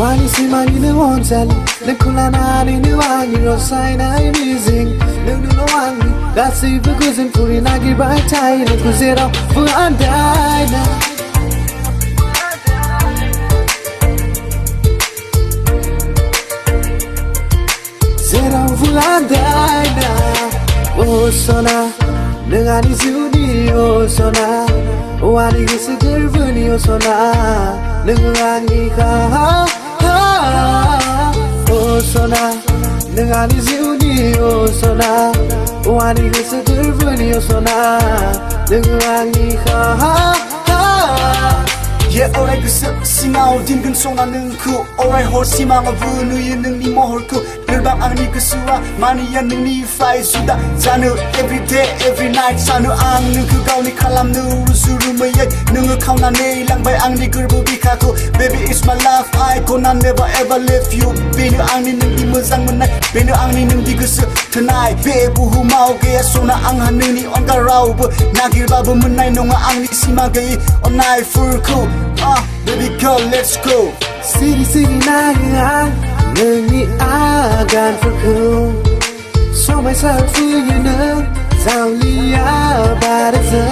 Wani simani ne wonjali ne kulana ni ne wangi rosaina amazing ne no wangi that's if kuzin puri nagi by tai ne kuzera fu andaina zera fu andaina oh sona nengani zuni oh sona wani gisigirvuni oh sona nengani ka oh sona nengani zuni oh sona wani gisigirvuni oh sona nengani ka Yeah, alright, gusto singaw din gun song anong ku. Alright, horsi mga bunu yun ng ni mohor ko. Nerbang ang ni kusua, mani yan ng ni fly suda. Sano every day, every night. Sano ang nung kugaw ni kalam nu rusuru mayay. Nung ukaw na nilang bay ang ni gurbu bika ko. Baby, it's my life, I gonna never ever leave you. Bino ang ni nung di mazang manay. Bino ang ni nung di gusto tonight. Bebu humao kaya sona ang hanung ni on karaw. Nagir babu manay nung ang ni simagay on night for cool. Baby girl, let's go. City nagang nungi agan for cool. So myself you know, Zaulia baraza.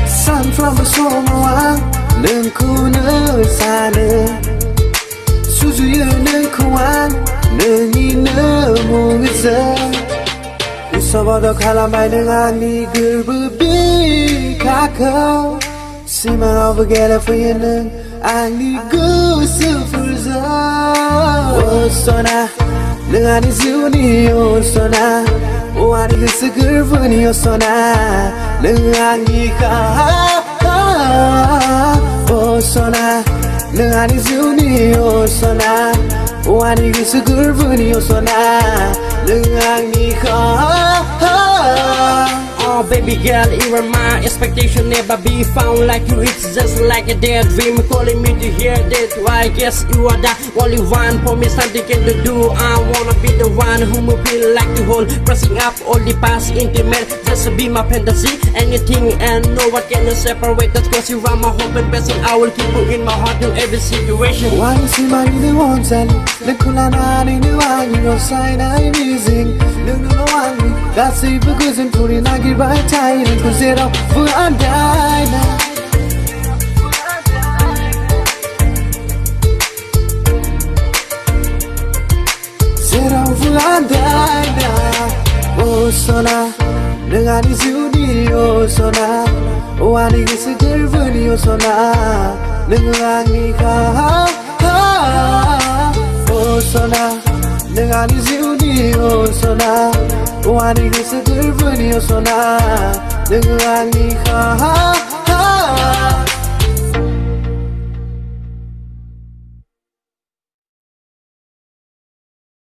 Sun from the summer, nungkuna sana. Suzu you nungkuan, nungi namungisa. Usabado kalamay nungang ni gurbubi kakao. Sima overgela for you nung ani gusto furza. Oh sona, nungani zuni oh sona, wani gusto girvuni oh sona, nungani ka. Oh sona, nungani zuni oh sona, wani gusto girvuni oh sona, nungani ka. Oh baby girl, you are my expectation, never be found like you. It's just like a daydream, calling me to hear that. Why guess you are the only one for me, something to do. I wanna be the one who will feel like the whole, pressing up all the past intimate, just to be my fantasy. Anything and no one can separate us, cause you are my hope and blessing. I will keep you in my heart in every situation. Why is he money the one tell? The kulana ni the one you sign amazing. No one that's it because in puri nagi by time and zero for andaina. Zero for andaina. Oh sona, nengani zuni oh sona, wani gisigirvuni oh sona, nengani ka. Oh sona, nengani zuni oh sona, wani gisigirvuni oh sona, nengani ka.